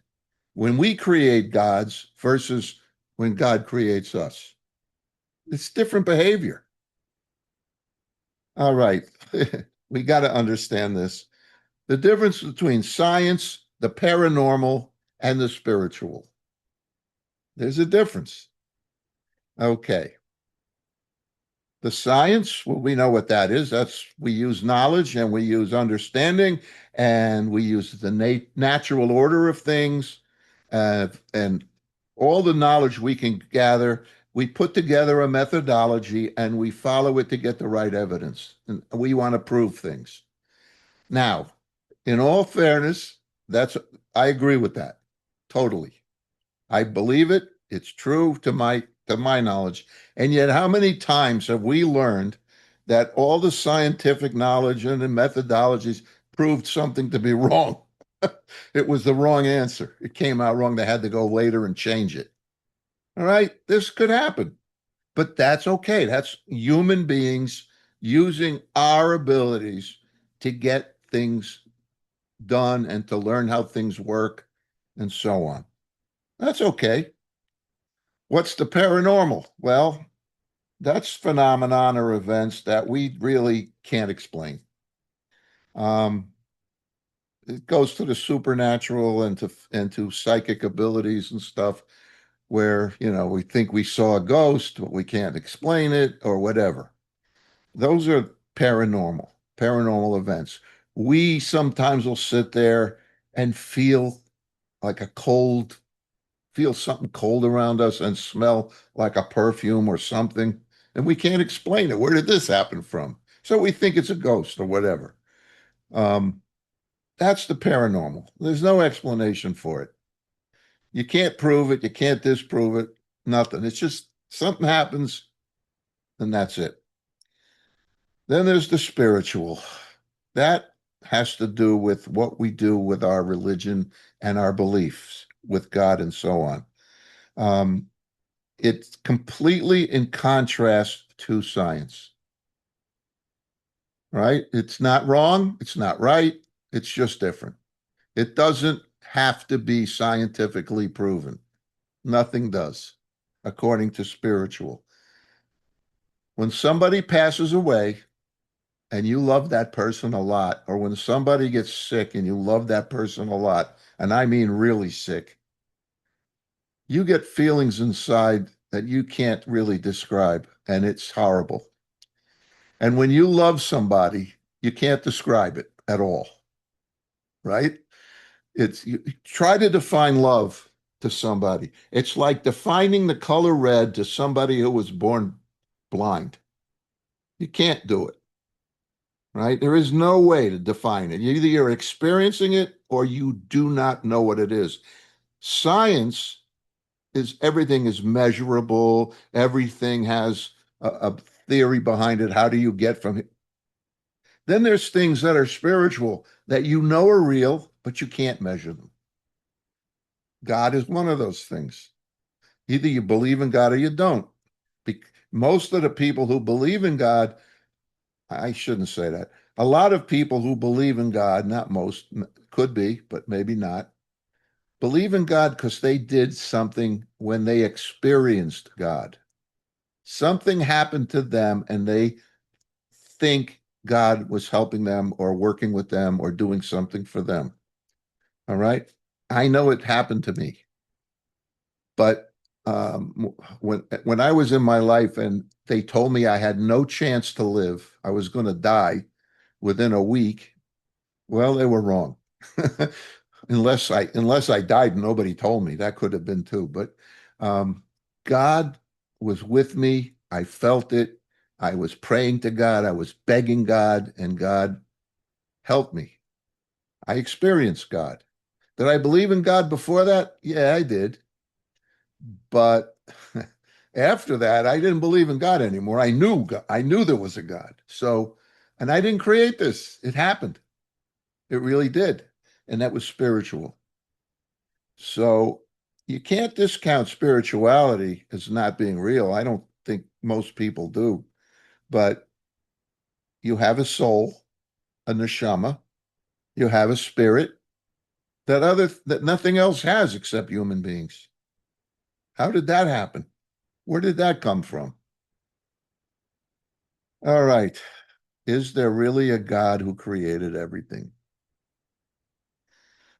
when we create gods versus when God creates us. It's different behavior. All right. We got to understand this. The difference between science, the paranormal, and the spiritual. There's a difference. Okay. The science, well, we know what that is. We use knowledge and we use understanding and we use the natural order of things and all the knowledge we can gather. We put together a methodology and we follow it to get the right evidence. And we want to prove things. Now, in all fairness, that's I agree with that totally. I believe it. It's true to my knowledge. And yet, how many times have we learned that all the scientific knowledge and the methodologies proved something to be wrong? It was the wrong answer. It came out wrong. They had to go later and change it. All right, this could happen, but that's okay. That's human beings using our abilities to get things done and to learn how things work. and so on. That's okay. What's the paranormal? Well, that's phenomenon or events that we really can't explain. Um, it goes to the supernatural and to psychic abilities and stuff where, we think we saw a ghost, but we can't explain it or whatever. Those are paranormal events. We sometimes will sit there and feel like feel something cold around us and smell like a perfume or something, and we can't explain it. Where did this happen from? So we think it's a ghost or whatever. Um, that's the paranormal. There's no explanation for it. You can't prove it. You can't disprove it. Nothing. It's just something happens, and that's it. Then there's the spiritual. That has to do with what we do with our religion and our beliefs with God and so on. Um, it's completely in contrast to science, right? It's not wrong. It's not right. It's just different. It doesn't have to be scientifically proven. Nothing does, according to spiritual. When somebody passes away and you love that person a lot, or when somebody gets sick and you love that person a lot, and I mean really sick, you get feelings inside that you can't really describe, and it's horrible. And when you love somebody, you can't describe it at all, right? It's you try to define love to somebody. It's like defining the color red to somebody who was born blind. You can't do it, right? There is no way to define it. Either you're experiencing it or you do not know what it is. Science is everything is measurable, everything has a theory behind it. How do you get from it? Then there's things that are spiritual that you know are real, but you can't measure them. God is one of those things. Either you believe in God or you don't. Most of the people who believe in God, I shouldn't say that. A lot of people who believe in God, not most, could be, but maybe not, believe in God because they did something when they experienced God. Something happened to them and they think God was helping them or working with them or doing something for them. All right. I know it happened to me, but when I was in my life and they told me I had no chance to live, I was going to die within a week. Well, they were wrong. Unless I died and nobody told me, that could have been too. But um, God was with me. I felt it. I was praying to God. I was begging God, and God helped me. I experienced God. Did I believe in God before that? Yeah, I did. But after that, I didn't believe in God anymore. I knew God. I knew there was a God. So, and I didn't create this. It happened. It really did. And that was spiritual. So you can't discount spirituality as not being real. I don't think most people do. But you have a soul, a neshama, you have a spirit that nothing else has except human beings. How did that happen? Where did that come from? All right. Is there really a God who created everything?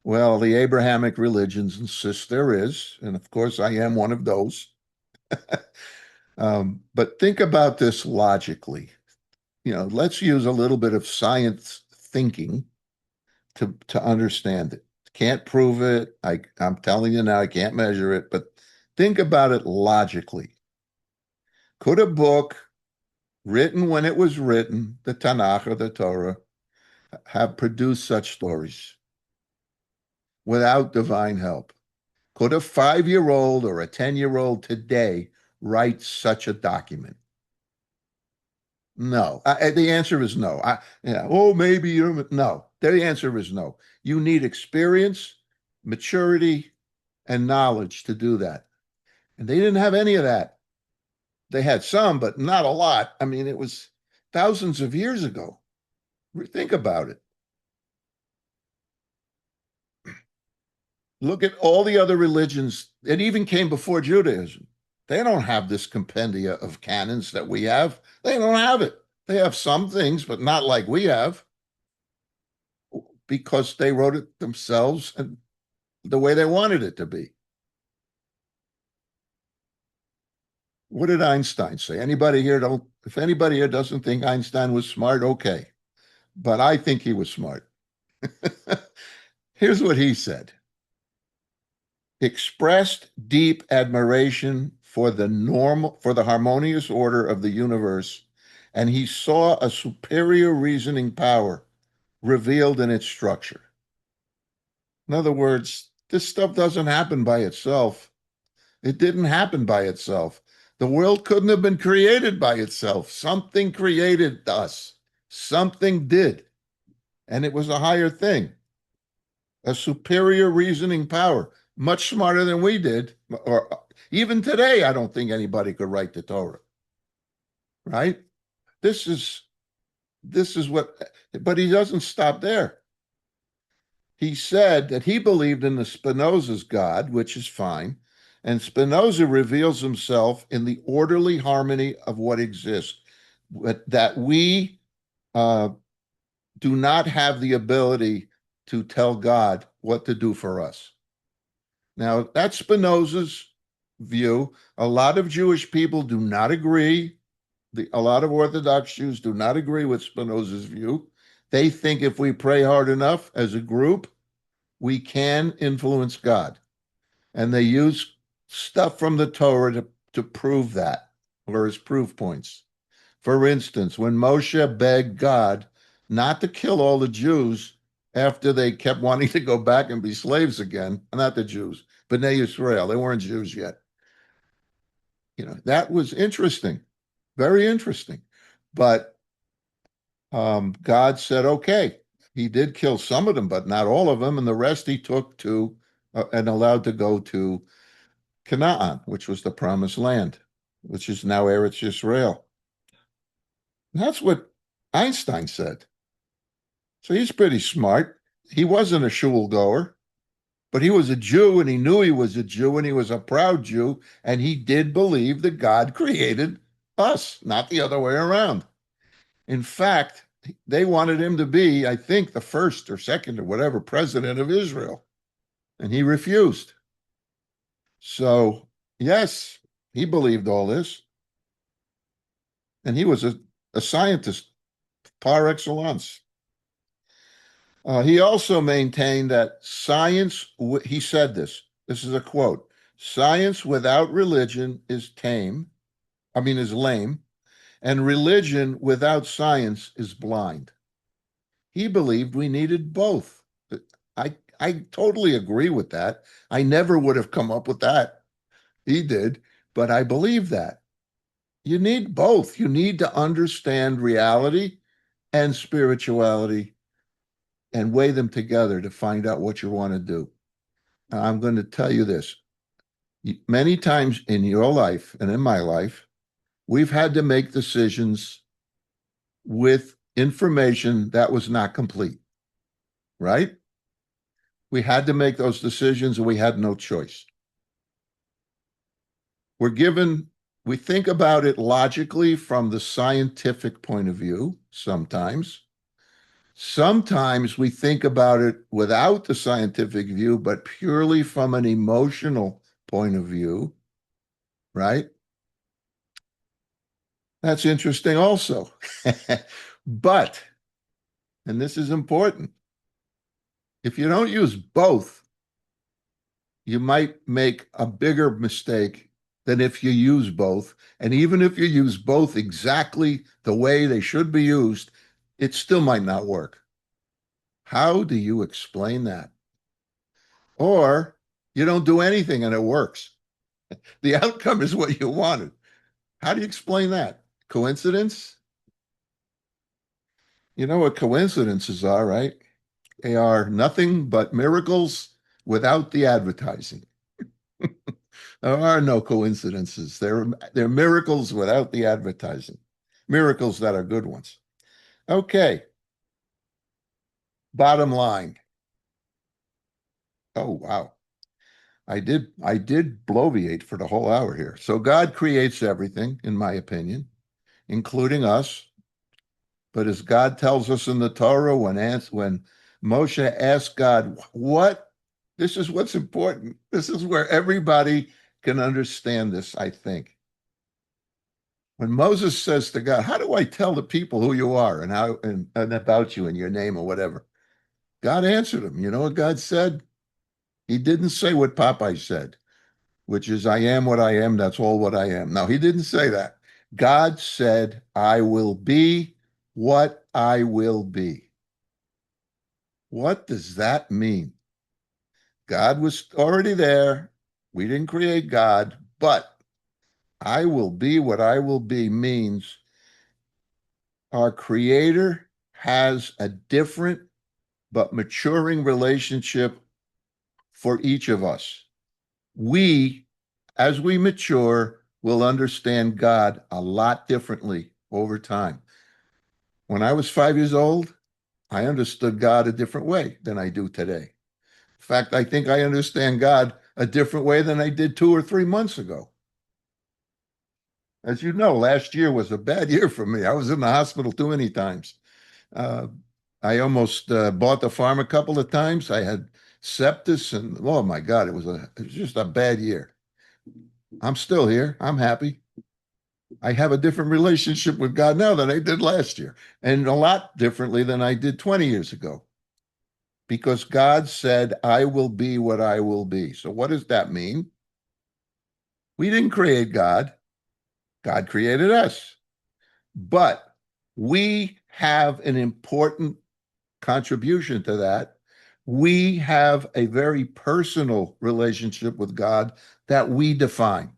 Well, the Abrahamic religions insist there is, and of course I am one of those. But think about this logically. Let's use a little bit of science thinking to understand it. Can't prove it. I'm telling you now, I can't measure it, but think about it logically. Could a book written when it was written, the Tanakh or the Torah, have produced such stories without divine help? Could a 5-year-old or a 10-year-old today write such a document? No. The answer is no. Yeah. Oh, maybe you're no. The answer is no. You need experience, maturity, and knowledge to do that. And they didn't have any of that. They had some, but not a lot. I mean, it was thousands of years ago. Think about it. Look at all the other religions. It even came before Judaism. They don't have this compendia of canons that we have. They don't have it. They have some things, but not like we have, because they wrote it themselves and the way they wanted it to be. What did Einstein say? If anybody here doesn't think Einstein was smart, okay. But I think he was smart. Here's what he said: expressed deep admiration for the harmonious order of the universe, and he saw a superior reasoning power revealed in its structure. In other words, this stuff doesn't happen by itself. It didn't happen by itself. The world couldn't have been created by itself. Something created us. Something did. And it was a higher thing, a superior reasoning power, much smarter than we did. Or even today, I don't think anybody could write the Torah. Right? This is what, but he doesn't stop there. He said that he believed in the Spinoza's God, which is fine, and Spinoza reveals himself in the orderly harmony of what exists, that we do not have the ability to tell God what to do for us. Now, that's Spinoza's view. A lot of Jewish people do not agree. A lot of Orthodox Jews do not agree with Spinoza's view. They think if we pray hard enough as a group, we can influence God. And they use stuff from the Torah to prove that, or as proof points. For instance, when Moshe begged God not to kill all the Jews after they kept wanting to go back and be slaves again, not the Jews, Bnei Yisrael, they weren't Jews yet. That was interesting, very interesting. But God said, okay, he did kill some of them, but not all of them. And the rest he took to and allowed to go to Canaan, which was the promised land, which is now Eretz Yisrael. That's what Einstein said. So he's pretty smart. He wasn't a shul goer, but he was a Jew, and he knew he was a Jew, and he was a proud Jew, and he did believe that God created us, not the other way around. In fact, they wanted him to be, I think, the first or second or whatever president of Israel, and he refused. So, yes, he believed all this, and he was a scientist par excellence. He also maintained that he said this is a quote: science without religion is lame, and religion without science is blind. He believed we needed both. I totally agree with that. I never would have come up with that. He did, but I believe that. You need both. You need to understand reality and spirituality and weigh them together to find out what you want to do. Now, I'm going to tell you this. Many times in your life and in my life, we've had to make decisions with information that was not complete, right? We had to make those decisions and we had no choice. We think about it logically from the scientific point of view sometimes. Sometimes we think about it without the scientific view, but purely from an emotional point of view, right? That's interesting also. But, and this is important, if you don't use both, you might make a bigger mistake than if you use both. And even if you use both exactly the way they should be used, it still might not work. How do you explain that? Or you don't do anything and it works. The outcome is what you wanted. How do you explain that? Coincidence? You know what coincidences are, right? They are nothing but miracles without the advertising. There are no coincidences. They're miracles without the advertising. Miracles that are good ones. Okay. Bottom line. Oh, wow. I did bloviate for the whole hour here. So God creates everything, in my opinion, including us. But as God tells us in the Torah, when Moshe asked God, what? This is what's important. This is where everybody can understand this, I think. When Moses says to God, how do I tell the people who you are and how and about you and your name or whatever? God answered him. You know what God said? He didn't say what Popeye said, which is, I am what I am. That's all what I am. No, he didn't say that. God said, I will be what I will be. What does that mean? God was already there. We didn't create God, but I will be what I will be means our Creator has a different but maturing relationship for each of us. We, as we mature, will understand God a lot differently over time. When I was 5 years old, I understood God a different way than I do today. In fact, I think I understand God a different way than I did 2 or 3 months ago. As you know, last year was a bad year for me. I was in the hospital too many times. Uh, I almost bought the farm a couple of times. I had sepsis, and oh my God, it was just a bad year. I'm still here. I'm happy. I have a different relationship with God now than I did last year, and a lot differently than I did 20 years ago. Because God said, I will be what I will be. So, what does that mean? We didn't create God, God created us. But we have an important contribution to that. We have a very personal relationship with God that we define,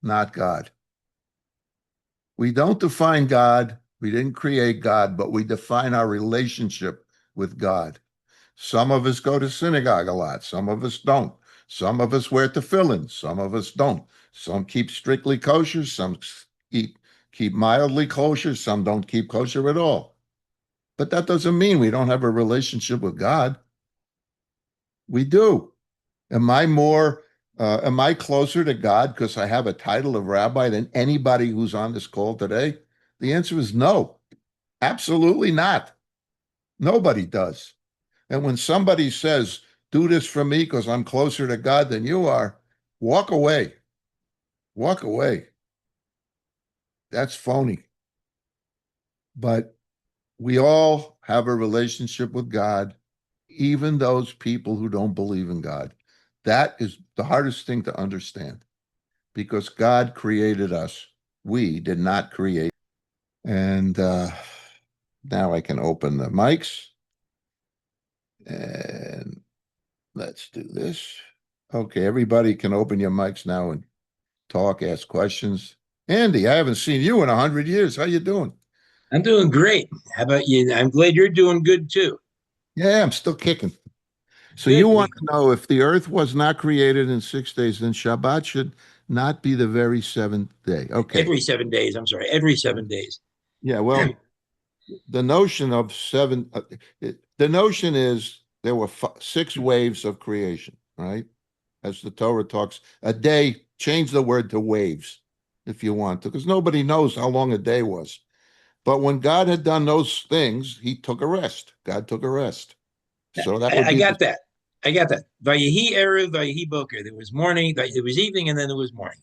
not God. We don't define God. We didn't create God, but we define our relationship with God. Some of us go to synagogue a lot. Some of us don't. Some of us wear tefillin. Some of us don't. Some keep strictly kosher. Some keep mildly kosher. Some don't keep kosher at all. But that doesn't mean we don't have a relationship with God. We do. Am I closer to God because I have a title of rabbi than anybody who's on this call today? The answer is no, absolutely not. Nobody does. And when somebody says, do this for me because I'm closer to God than you are, walk away. Walk away. That's phony. But we all have a relationship with God, even those people who don't believe in God. That is the hardest thing to understand because God created us. We did not create. And now I can open the mics and let's do this. Okay, everybody can open your mics now and talk, ask questions. Andy, I haven't seen you in 100 years. How you doing? I'm doing great. How about you? I'm glad you're doing good too. Yeah, I'm still kicking. So you Good. want to know if the earth was not created in 6 days, then Shabbat should not be the very seventh day. Okay. Every 7 days. I'm sorry. Every 7 days. Yeah, well, the notion of the notion is there were 6 waves of creation, right? As the Torah talks, a day, change the word to waves if you want to, because nobody knows how long a day was. But when God had done those things, he took a rest. God took a rest. So that would I be got that. I got that. Vayehi Erev, Vayehi Boker. There was morning, there was evening, and then there was morning.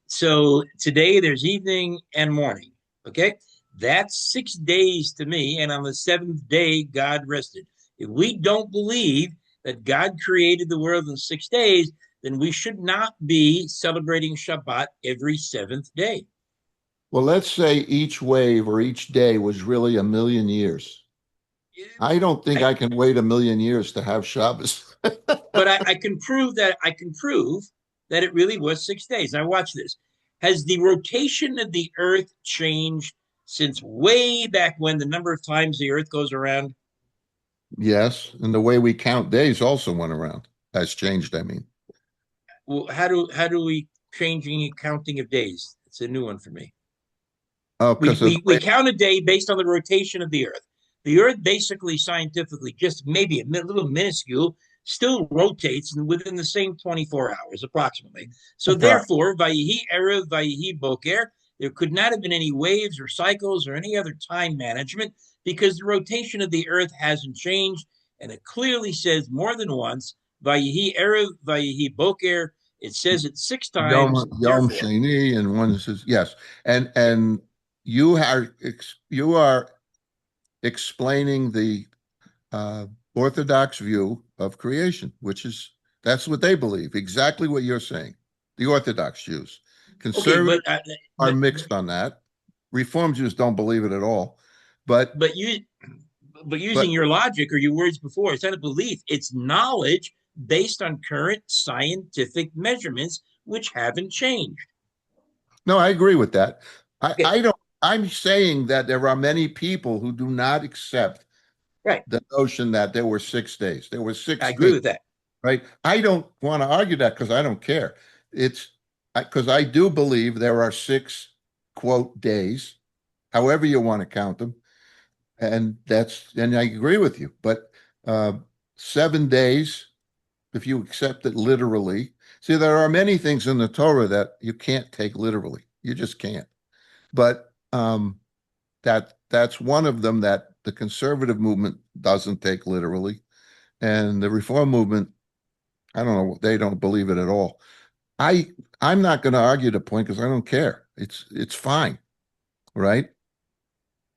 So today there's evening and morning. Okay. That's 6 days to me. And on the seventh day, God rested. If we don't believe that God created the world in 6 days, then we should not be celebrating Shabbat every seventh day. well, let's say each wave or each day was really a million years. I don't think Right. I can wait a million years to have Shabbos. But I can prove that it really was 6 days. Now watch this. Has the rotation of the Earth changed since way back when the number of times the Earth goes around? Yes, and the way we count days also went around. Has changed, I mean. Well, how do we changing counting of days? It's a new one for me. Oh, We because of the we we way, count a day based on the rotation of the Earth. The Earth basically scientifically just maybe a little minuscule still rotates within the same 24 hours approximately. So Right. therefore, Vayihi Erev, Vayihi Boker, there could not have been any waves or cycles or any other time management because the rotation of the earth hasn't changed. And it clearly says more than once, Vayihi Erev, Vayihi Boker. It says it 6 times. Yom Therefore, Sheni, and one says yes, and you are explaining the uh, Orthodox view of creation, which is that's what they believe. Exactly what you're saying. The Orthodox Jews, okay, conservatives are but mixed on that. Reform Jews don't believe it at all. But but you but using but your logic or your words before, it's not a belief, it's knowledge based on current scientific measurements, which haven't changed. no, I agree with that. Okay, I don't. I'm saying that there are many people who do not accept right. the notion that there were 6 days. There were I six agree days, with that. right? I don't want to argue that because I don't care. It's because I do believe there are six quote days, however you want to count them, and I agree with you. But uh, 7 days, if you accept it literally, see, there are many things in the Torah that you can't take literally. You just can't. But that's one of them that the conservative movement doesn't take literally, and the reform movement, I don't know, they don't believe it at all. I I'm not going to argue the point because I don't care. It's fine, right?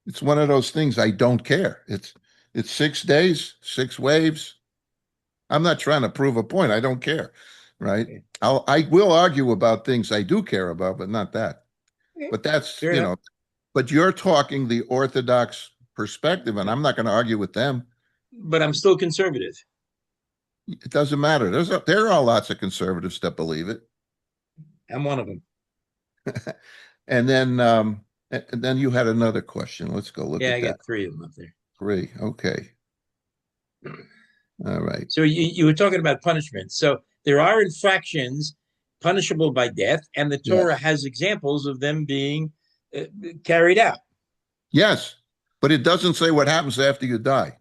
It's one of those things I don't care. It's 6 days, six waves. I'm not trying to prove a point. I don't care, right? Okay. I will argue about things I do care about, but not that. Okay. But that's, Fair enough. but you're talking the Orthodox perspective, and I'm not going to argue with them. But I'm still conservative. It doesn't matter. There are lots of conservatives that believe it. I'm one of them. And then you had another question. Let's go look Yeah, at I that. got three of them up there. Three. Okay. All right. So you were talking about punishment. So there are infractions punishable by death, and the Torah Yes. has examples of them being uh, carried out. Yes. But it doesn't say what happens after you die.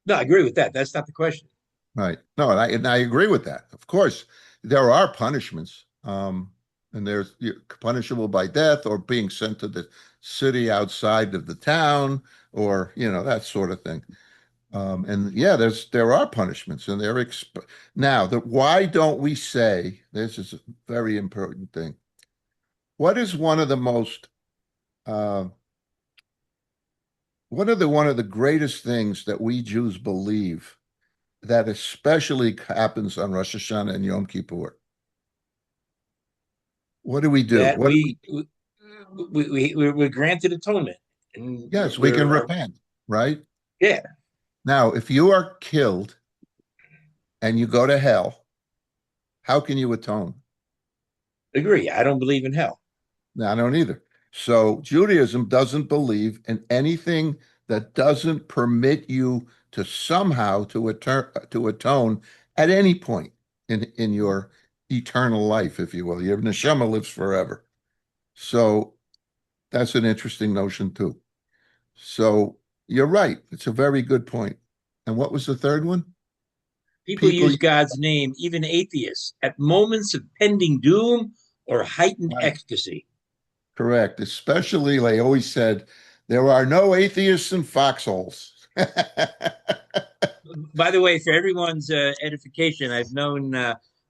No, I agree with that. That's not the question. Right. No, and I agree with that. Of course, there are punishments. And there's you're punishable by death or being sent to the city outside of the town or, that sort of thing. And yeah, there are punishments and now why don't we say this is a very important thing. What is uh, one of the greatest things that we Jews believe that especially happens on Rosh Hashanah and Yom Kippur? What do we do? That we're granted atonement, and Yes, we can we're repent, right? yeah, Now, if you are killed and you go to hell, how can you atone? agree. I don't believe in hell. No, I don't either. So Judaism doesn't believe in anything that doesn't permit you to somehow to atone at any point in your eternal life, if you will. Your neshama lives forever. So that's an interesting notion too. So you're right. It's a very good point. And what was the third one? People People, use God's name, even atheists, at moments of pending doom or heightened right, ecstasy. correct. Especially, they always said, there are no atheists in foxholes. By the way, for everyone's edification, I've known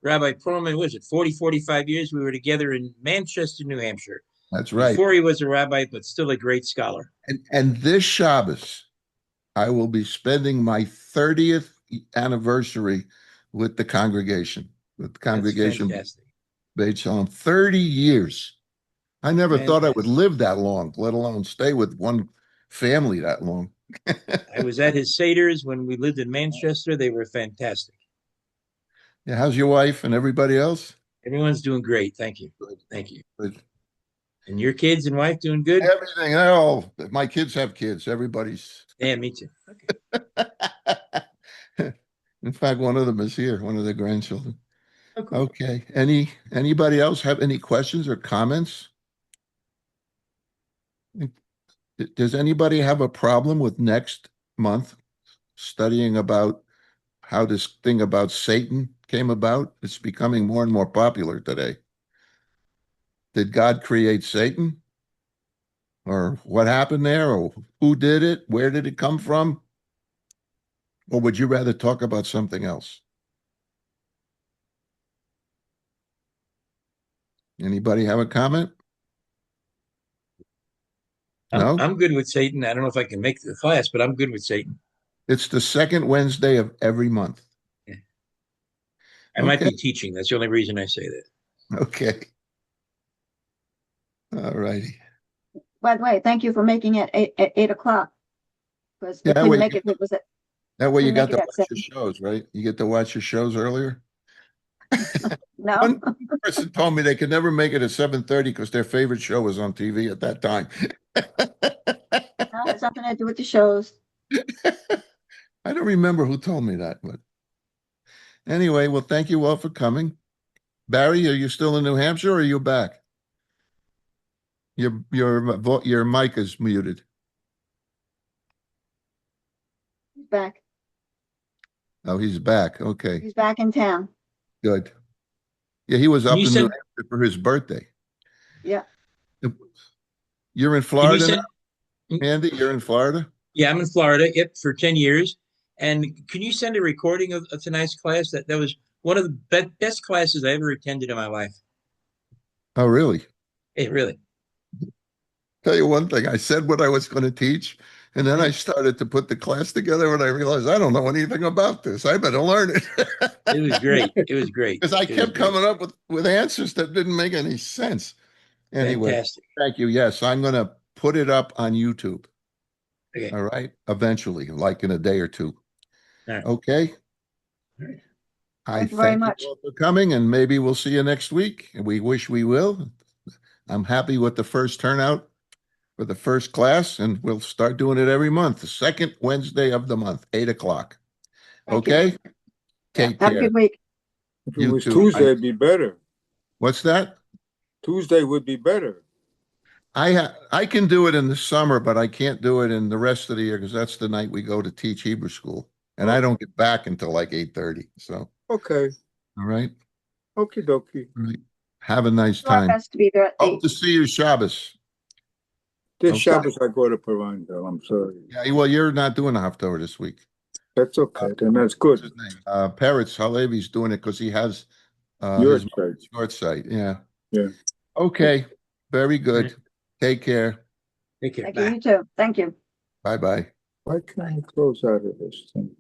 Rabbi Perlman, was it 40, 45 years? We were together in Manchester, New Hampshire, That's right. before he was a rabbi, but still a great scholar. And this Shabbos, I will be spending my 30th anniversary with the congregation, with the That's congregation fantastic. Beit Shalom. 30 years. I never thought I would Fantastic. live that long, let alone stay with one family that long. I was at his Seder's when we lived in Manchester. They were fantastic. Yeah, how's your wife and everybody else? Everyone's doing great. Thank you. Good. Thank you. Good. And your kids and wife doing good? Everything. Oh, my kids have kids. Everybody's. Yeah, me too. Okay. In fact, one of them is here, one of the grandchildren. Oh, cool. Okay. Anybody else have any questions or comments? Does anybody have a problem with next month studying about how this thing about Satan came about? It's becoming more and more popular today. Did God create Satan? Or what happened there? Or who did it? Where did it come from? Or would you rather talk about something else? Anybody have a comment? No? I'm good with Satan. I don't know if I can make the class, but I'm good with Satan. It's the second Wednesday of every month. Yeah. I might Okay. be teaching. That's the only reason I say that. Okay. All righty. By the way, thank you for making it at 8 o'clock. Because Yeah, we couldn't make it, if it was at, that way you couldn't got make to it at watch your 7. shows, right? You get to watch your shows earlier. No, One person told me they could never make it at 7:30 because their favorite show was on TV at that time. no, it has nothing to do with the shows. I don't remember who told me that, but anyway, well, thank you all for coming. Barry, are you still in New Hampshire or are you back? Your mic is muted. He's back. Oh, he's back. Okay, He's back in town. good. Yeah, he was up you in New send- Hampshire for his birthday. Yeah. You're in Can you Florida send? now, Andy? You're in Florida? Yeah, I'm in Florida. Yep, for 10 years. And can you send a recording of tonight's class? That was one of the best classes I ever attended in my life. Oh, really? Hey, really? Tell you one thing, I said what I was going to teach, and then I started to put the class together and I realized I don't know anything about this. I better learn it. It was great. It was great. Because I It was kept great. coming up with answers that didn't make any sense. Anyway, Fantastic. thank you. Yes, I'm going to put it up on YouTube. Okay. All right. Eventually, like in a day or two. All right. Okay. All right. I Thank you very thank much. you all for coming, and maybe we'll see you next week. We wish we will. I'm happy with the first turnout for the first class, and we'll start doing it every month, the second Wednesday of the month, 8 o'clock. Thank you. Okay? Take Have a care. good week. If it You was too. Tuesday, it'd be better. What's that? Tuesday would be better. I can do it in the summer, but I can't do it in the rest of the year because that's the night we go to teach Hebrew school. And I don't get back until like 8:30. So, Okay. all right. Okie dokie. All right. Have a nice Do our time. best to be there at Hope 8. to see you Shabbos. This Okay. Shabbos I go to Parangal. I'm sorry. Yeah, well, you're not doing a Haftorah this week. That's okay. Then that's What's good. his name? Peretz Halevi's doing it because he has Your his side. short site. Yeah. Yeah. Okay. Very good. Take care. Take care. Thank Bye. you. You too. Thank you. Bye-bye. Why can't I close out of this thing?